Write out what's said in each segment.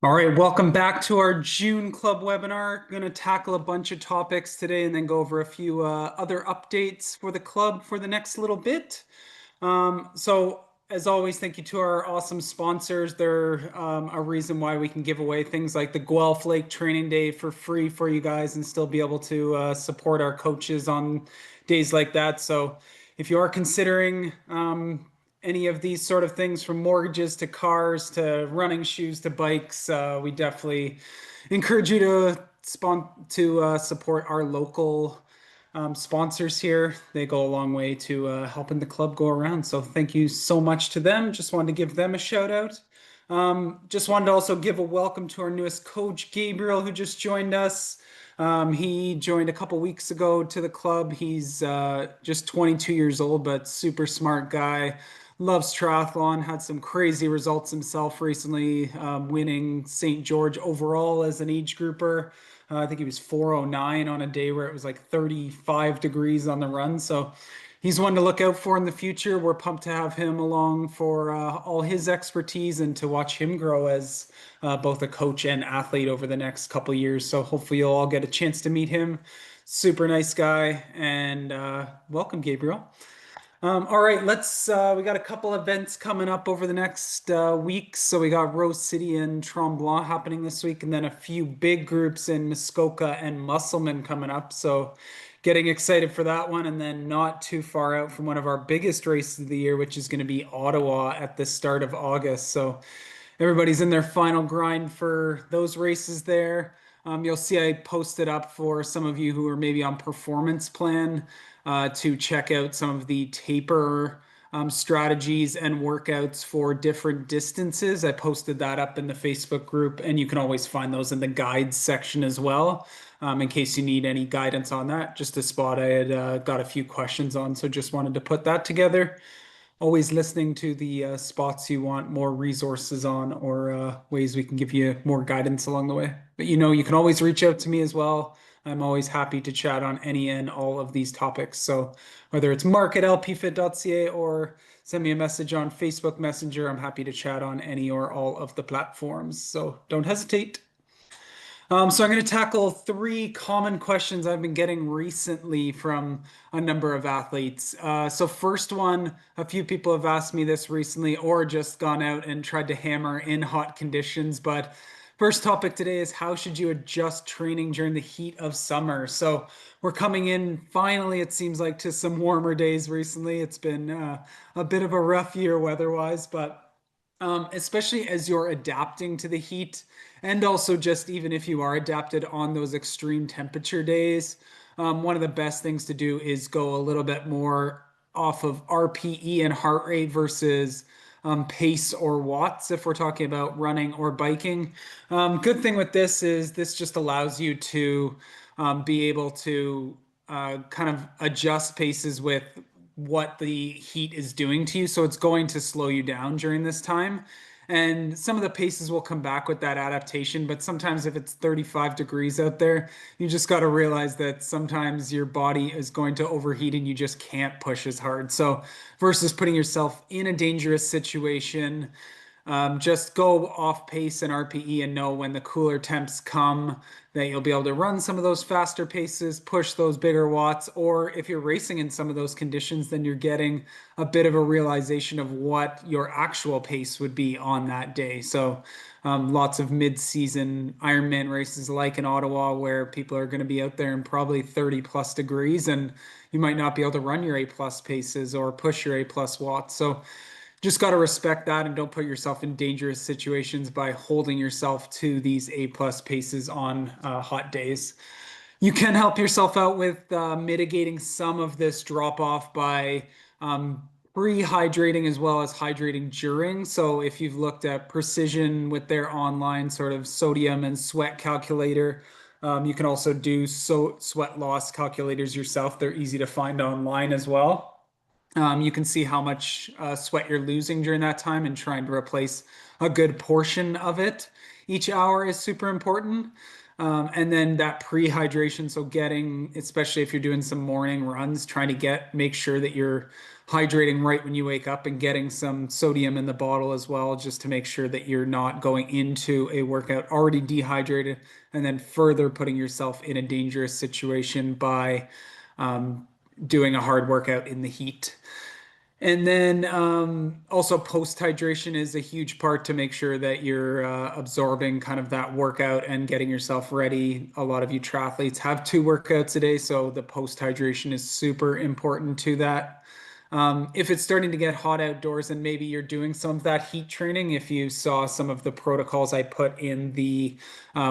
All right, welcome back to our June Club webinar. Going to tackle a bunch of topics today and then go over a few other updates for the club for the next little bit. As always, thank you to our awesome sponsors. They're a reason why we can give away things like the Guelph Lake Training Day for free for you guys and still be able to support our coaches on days like that. So if you are considering any of these sort of things, from mortgages to cars to running shoes to bikes, we definitely encourage you to support our local sponsors here. They go a long way to helping the club go around. So thank you so much to them. Just wanted to give them a shout out. Just wanted to also give a welcome to our newest coach, Gabriel, who just joined us. He joined a couple weeks ago to the club. He's just 22 years old, but super smart guy. Loves triathlon, had some crazy results himself recently, winning St. George overall as an age grouper. I think he was 409 on a day where it was like 35 degrees on the run. So he's one to look out for in the future. We're pumped to have him along for all his expertise and to watch him grow as both a coach and athlete over the next couple of years. So hopefully you'll all get a chance to meet him. Super nice guy. And welcome, Gabriel. All right, we got a couple events coming up over the next weeks. So we got Rose City and Tremblant happening this week, and then a few big groups in Muskoka and Musselman coming up. So getting excited for that one. And then not too far out from one of our biggest races of the year, which is going to be Ottawa at the start of August. So everybody's in their final grind for those races there. You'll see I posted up for some of you who are maybe on performance plan to check out some of the taper strategies and workouts for different distances. I posted that up in the Facebook group, and you can always find those in the guides section as well. In case you need any guidance on that, just a spot I had got a few questions on, so just wanted to put that together. Always listening to the spots you want more resources on or ways we can give you more guidance along the way. But you can always reach out to me as well. I'm always happy to chat on any and all of these topics. So whether it's mark@lpfit.ca or send me a message on Facebook Messenger, I'm happy to chat on any or all of the platforms. So don't hesitate. So I'm going to tackle three common questions I've been getting recently from a number of athletes. So first one, a few people have asked me this recently or just gone out and tried to hammer in hot conditions. But first topic today is how should you adjust training during the heat of summer? So we're coming in finally, it seems like, to some warmer days recently. It's been a bit of a rough year weather-wise, but especially as you're adapting to the heat, and also just even if you are adapted on those extreme temperature days, one of the best things to do is go a little bit more off of RPE and heart rate versus pace or watts if we're talking about running or biking. Good thing with this is this just allows you to be able to kind of adjust paces with what the heat is doing to you. So it's going to slow you down during this time. And some of the paces will come back with that adaptation, but sometimes if it's 35 degrees out there, you just got to realize that sometimes your body is going to overheat and you just can't push as hard. So versus putting yourself in a dangerous situation, just go off pace and RPE and know when the cooler temps come that you'll be able to run some of those faster paces, push those bigger watts, or if you're racing in some of those conditions, then you're getting a bit of a realization of what your actual pace would be on that day. So lots of mid-season Ironman races like in Ottawa where people are going to be out there in probably 30 plus degrees and you might not be able to run your A plus paces or push your A plus watts. So just got to respect that and don't put yourself in dangerous situations by holding yourself to these A plus paces on hot days. You can help yourself out with mitigating some of this drop off by pre-hydrating as well as hydrating during. So if you've looked at Precision with their online sort of sodium and sweat calculator, you can also do sweat loss calculators yourself. They're easy to find online as well. You can see how much sweat you're losing during that time and trying to replace a good portion of it. Each hour is super important. And then that pre-hydration, so getting, especially if you're doing some morning runs, trying to make sure that you're hydrating right when you wake up and getting some sodium in the bottle as well, just to make sure that you're not going into a workout already dehydrated and then further putting yourself in a dangerous situation by doing a hard workout in the heat. And then also post hydration is a huge part to make sure that you're absorbing kind of that workout and getting yourself ready. A lot of you triathletes have 2 workouts a day, so the post hydration is super important to that. If it's starting to get hot outdoors and maybe you're doing some of that heat training, if you saw some of the protocols I put in the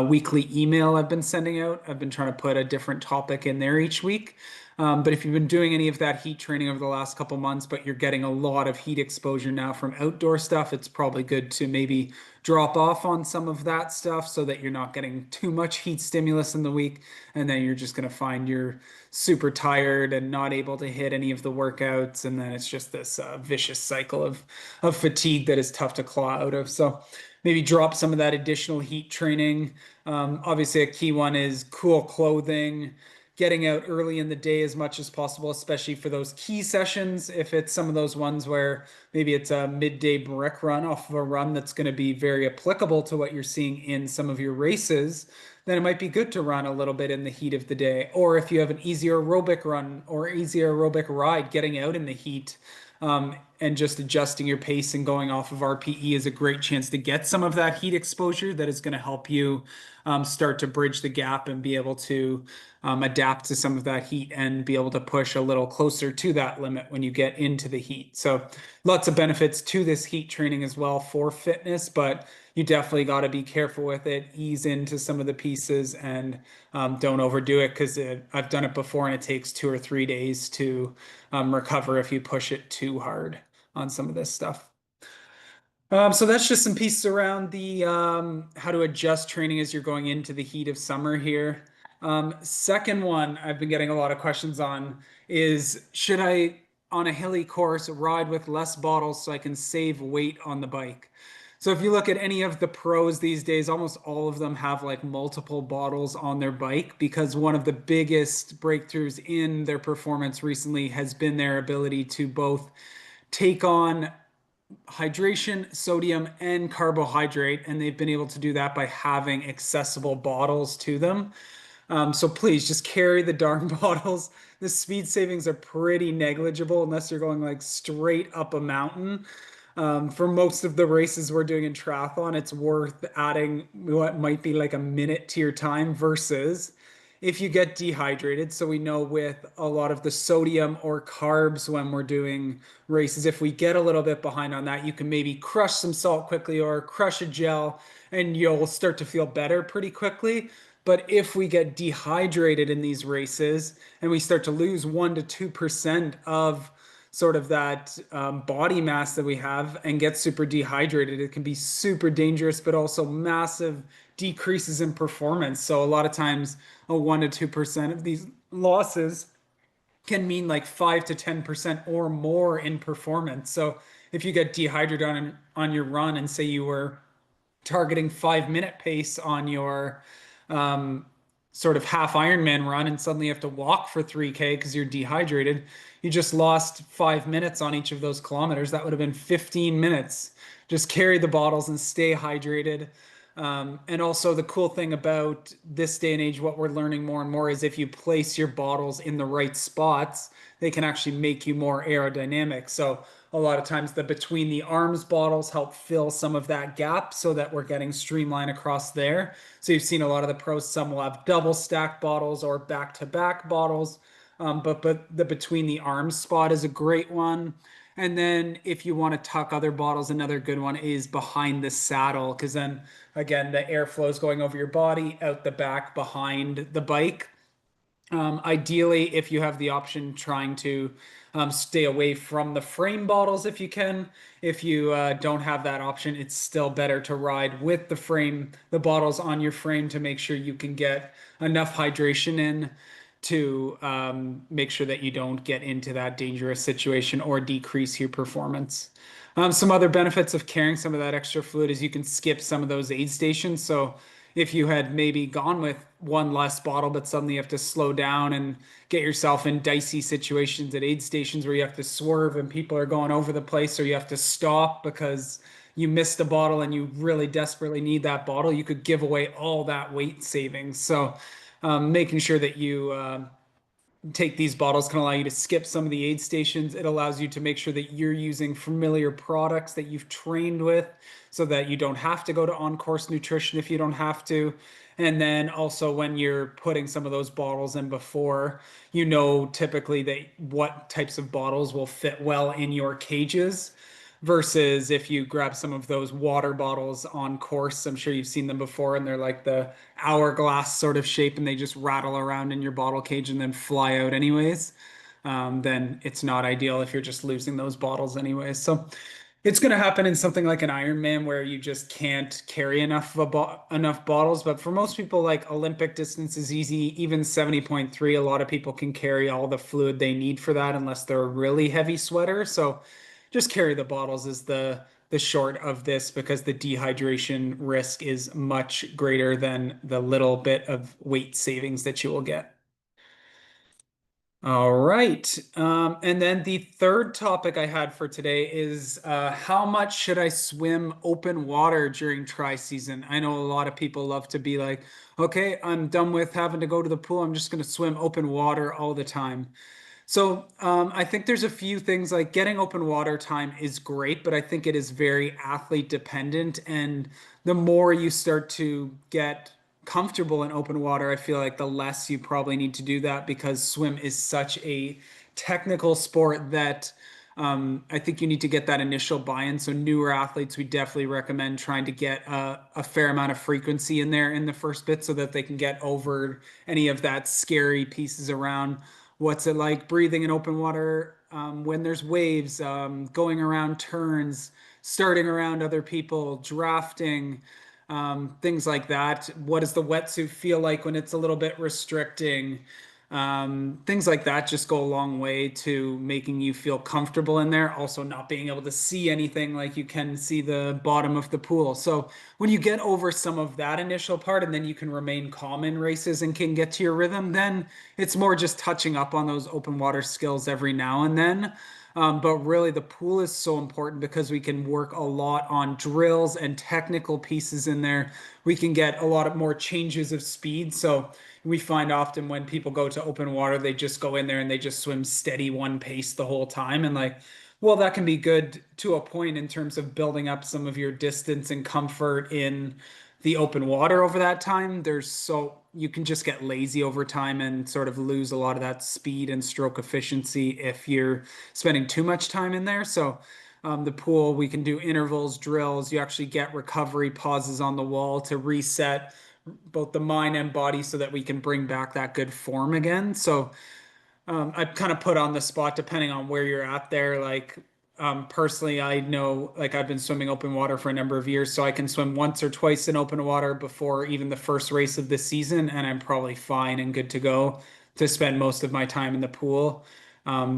weekly email I've been sending out, I've been trying to put a different topic in there each week. But if you've been doing any of that heat training over the last couple months, but you're getting a lot of heat exposure now from outdoor stuff, it's probably good to maybe drop off on some of that stuff so that you're not getting too much heat stimulus in the week. And then you're just going to find you're super tired and not able to hit any of the workouts. And then it's just this vicious cycle of fatigue that is tough to claw out of. So maybe drop some of that additional heat training. Obviously, a key one is cool clothing, getting out early in the day as much as possible, especially for those key sessions. If it's some of those ones where maybe it's a midday brick run off of a run that's going to be very applicable to what you're seeing in some of your races, then it might be good to run a little bit in the heat of the day. Or if you have an easier aerobic run or easier aerobic ride, getting out in the heat and just adjusting your pace and going off of RPE is a great chance to get some of that heat exposure that is going to help you start to bridge the gap and be able to adapt to some of that heat and be able to push a little closer to that limit when you get into the heat. So lots of benefits to this heat training as well for fitness, but you definitely got to be careful with it, ease into some of the pieces, and don't overdo it, because I've done it before and it takes 2 or 3 days to recover if you push it too hard on some of this stuff. So that's just some pieces around the how to adjust training as you're going into the heat of summer here. Second one I've been getting a lot of questions on is, should I, on a hilly course, ride with less bottles so I can save weight on the bike? So if you look at any of the pros these days, almost all of them have like multiple bottles on their bike, because one of the biggest breakthroughs in their performance recently has been their ability to both take on hydration, sodium, and carbohydrate, and they've been able to do that by having accessible bottles to them. So please just carry the darn bottles. The speed savings are pretty negligible unless you're going like straight up a mountain. For most of the races we're doing in triathlon, it's worth adding what might be like a minute to your time, versus if you get dehydrated. So we know with a lot of the sodium or carbs when we're doing races, if we get a little bit behind on that, you can maybe crush some salt quickly or crush a gel and you'll start to feel better pretty quickly. But if we get dehydrated in these races and we start to lose 1 to 2% of sort of that body mass that we have and get super dehydrated, it can be super dangerous, but also massive decreases in performance. So a lot of times a 1 to 2% of these losses can mean like 5 to 10% or more in performance. So if you get dehydrated on your run, and say you were targeting 5-minute pace on your sort of half Ironman run, and suddenly you have to walk for 3K because you're dehydrated, you just lost 5 minutes on each of those kilometers. That would have been 15 minutes. Just carry the bottles and stay hydrated. And also the cool thing about this day and age, what we're learning more and more, is if you place your bottles in the right spots, they can actually make you more aerodynamic. So a lot of times the between the arms bottles help fill some of that gap so that we're getting streamline across there. So you've seen a lot of the pros, some will have double stacked bottles or back-to-back bottles. But the between the arms spot is a great one. And then if you want to tuck other bottles, another good one is behind the saddle, because then again, the airflow is going over your body, out the back behind the bike. Ideally, if you have the option, trying to stay away from the frame bottles if you can. If you don't have that option, it's still better to ride with the bottles on your frame, to make sure you can get enough hydration in to make sure that you don't get into that dangerous situation or decrease your performance. Some other benefits of carrying some of that extra fluid is you can skip some of those aid stations. So if you had maybe gone with one less bottle, but suddenly you have to slow down and get yourself in dicey situations at aid stations where you have to swerve and people are going over the place, or you have to stop because you missed a bottle and you really desperately need that bottle, you could give away all that weight savings. So, making sure that you take these bottles can allow you to skip some of the aid stations. It allows you to make sure that you're using familiar products that you've trained with so that you don't have to go to on-course nutrition if you don't have to. And then also when you're putting some of those bottles in before, you know typically that what types of bottles will fit well in your cages versus if you grab some of those water bottles on course. I'm sure you've seen them before, and they're like the hourglass sort of shape, and they just rattle around in your bottle cage and then fly out anyways. Then it's not ideal if you're just losing those bottles anyways. So it's going to happen in something like an Ironman where you just can't carry enough bottles. But for most people, like Olympic distance is easy. Even 70.3, a lot of people can carry all the fluid they need for that unless they're a really heavy sweater. So just carry the bottles is the short of this because the dehydration risk is much greater than the little bit of weight savings that you will get. All right. And then the third topic I had for today is how much should I swim open water during tri season? I know a lot of people love to be like, okay, I'm done with having to go to the pool. I'm just going to swim open water all the time. So I think there's a few things like getting open water time is great, but I think it is very athlete dependent. And the more you start to get comfortable in open water, I feel like the less you probably need to do that because swim is such a technical sport that I think you need to get that initial buy-in. So newer athletes, we definitely recommend trying to get a fair amount of frequency in there in the first bit so that they can get over any of that scary pieces around what's it like breathing in open water when there's waves, going around turns, starting around other people, drafting, things like that. What does the wetsuit feel like when it's a little bit restricting? Things like that just go a long way to making you feel comfortable in there. Also, not being able to see anything like you can see the bottom of the pool. So, when you get over some of that initial part and then you can remain calm in races and can get to your rhythm, then it's more just touching up on those open water skills every now and then. But really, the pool is so important because we can work a lot on drills and technical pieces in there. We can get a lot of more changes of speed. So we find often when people go to open water, they just go in there and they just swim steady one pace the whole time. And like, well, that can be good to a point in terms of building up some of your distance and comfort in the open water over that time. You can just get lazy over time and sort of lose a lot of that speed and stroke efficiency if you're spending too much time in there. So the pool, we can do intervals, drills. You actually get recovery pauses on the wall to reset both the mind and body so that we can bring back that good form again. So I kind of put on the spot depending on where you're at there. Like personally, I know like I've been swimming open water for a number of years, so I can swim once or twice in open water before even the first race of the season, and I'm probably fine and good to go to spend most of my time in the pool,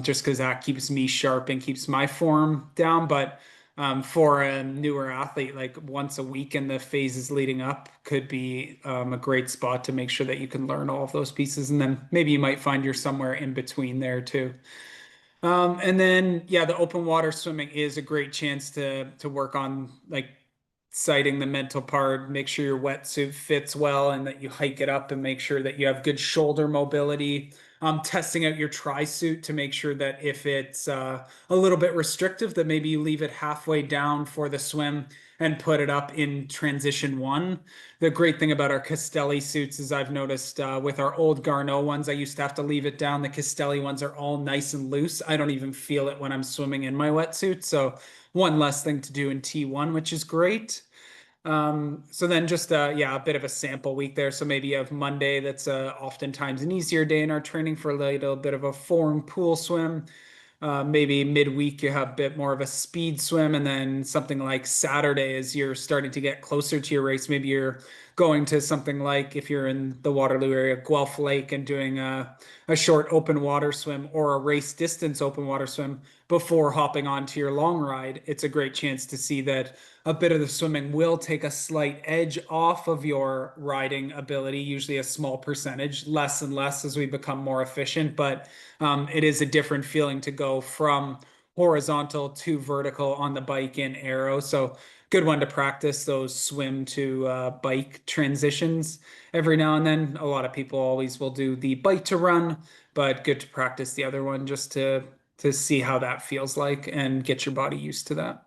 just because that keeps me sharp and keeps my form down. But for a newer athlete, like once a week in the phases leading up could be a great spot to make sure that you can learn all of those pieces. And then maybe you might find you're somewhere in between there too. And then, yeah, the open water swimming is a great chance to work on like citing the mental part, make sure your wetsuit fits well and that you hike it up and make sure that you have good shoulder mobility. Testing out your tri-suit to make sure that if it's a little bit restrictive, that maybe you leave it halfway down for the swim and put it up in transition one. The great thing about our Castelli suits is I've noticed with our old Garneau ones, I used to have to leave it down. The Castelli ones are all nice and loose. I don't even feel it when I'm swimming in my wetsuit. So one less thing to do in T1, which is great. So then just yeah, a bit of a sample week there. So maybe you have Monday, that's oftentimes an easier day in our training for a little bit of a form pool swim. Maybe midweek you have a bit more of a speed swim, and then something like Saturday as you're starting to get closer to your race, maybe you're going to something like, if you're in the Waterloo area, Guelph Lake, and doing a short open water swim or a race distance open water swim before hopping onto your long ride, it's a great chance to see that a bit of the swimming will take a slight edge off of your riding ability, usually a small percentage, less and less as we become more efficient. But it is a different feeling to go from horizontal to vertical on the bike in aero. So good one to practice those swim to bike transitions every now and then. A lot of people always will do the bike to run, but good to practice the other one just to see how that feels like and get your body used to that.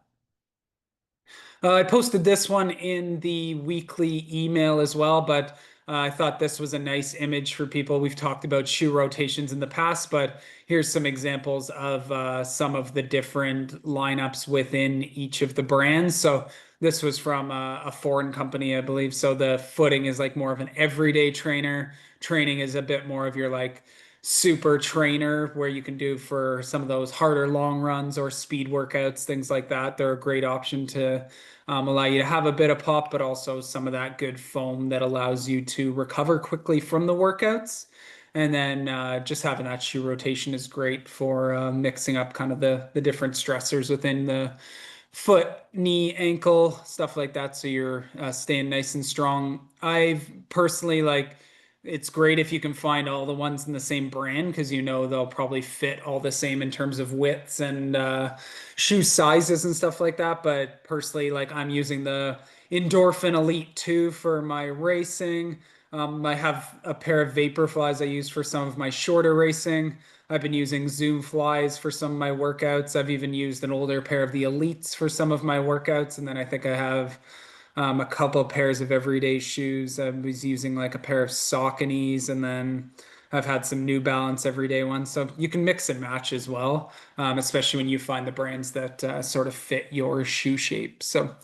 I posted this one in the weekly email as well, but I thought this was a nice image for people. We've talked about shoe rotations in the past, but here's some examples of some of the different lineups within each of the brands. So this was from a foreign company, I believe. So the footing is like more of an everyday trainer. Training is a bit more of your like super trainer where you can do for some of those harder long runs or speed workouts, things like that. They're a great option to allow you to have a bit of pop, but also some of that good foam that allows you to recover quickly from the workouts. And then just having that shoe rotation is great for mixing up kind of the different stressors within the foot, knee, ankle, stuff like that. So you're staying nice and strong. I've personally like it's great if you can find all the ones in the same brand because you know they'll probably fit all the same in terms of widths and shoe sizes and stuff like that. But personally, like I'm using the Endorphin Elite 2 for my racing. I have a pair of Vaporflies I use for some of my shorter racing. I've been using Zoom Flies for some of my workouts. I've even used an older pair of the Elites for some of my workouts. And then I think I have a couple pairs of everyday shoes. I was using like a pair of Sauconys, and then I've had some New Balance everyday ones. So you can mix and match as well, especially when you find the brands that sort of fit your shoe shape. So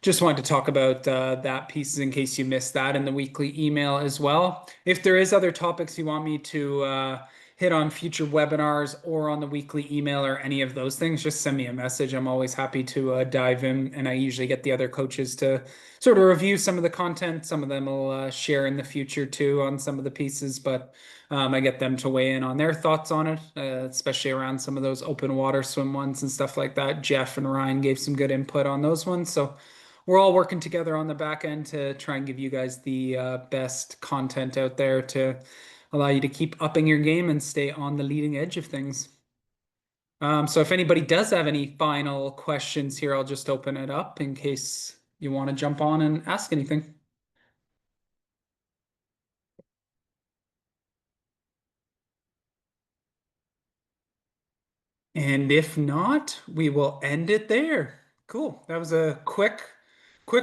just wanted to talk about that piece in case you missed that in the weekly email as well. If there is other topics you want me to hit on future webinars or on the weekly email or any of those things, just send me a message. I'm always happy to dive in, and I usually get the other coaches to sort of review some of the content. Some of them will share in the future too on some of the pieces, but I get them to weigh in on their thoughts on it, especially around some of those open water swim ones and stuff like that. Jeff and Ryan gave some good input on those ones. So we're all working together on the back end to try and give you guys the best content out there to allow you to keep upping your game and stay on the leading edge of things. So if anybody does have any final questions here, I'll just open it up in case you want to jump on and ask anything. And if not, we will end it there. Cool. That was a quick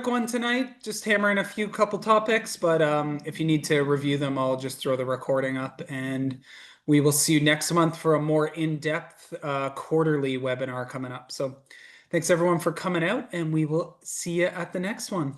one tonight. Just hammering a few couple topics, but if you need to review them, I'll just throw the recording up, and we will see you next month for a more in-depth quarterly webinar coming up. So thanks everyone for coming out, and we will see you at the next one.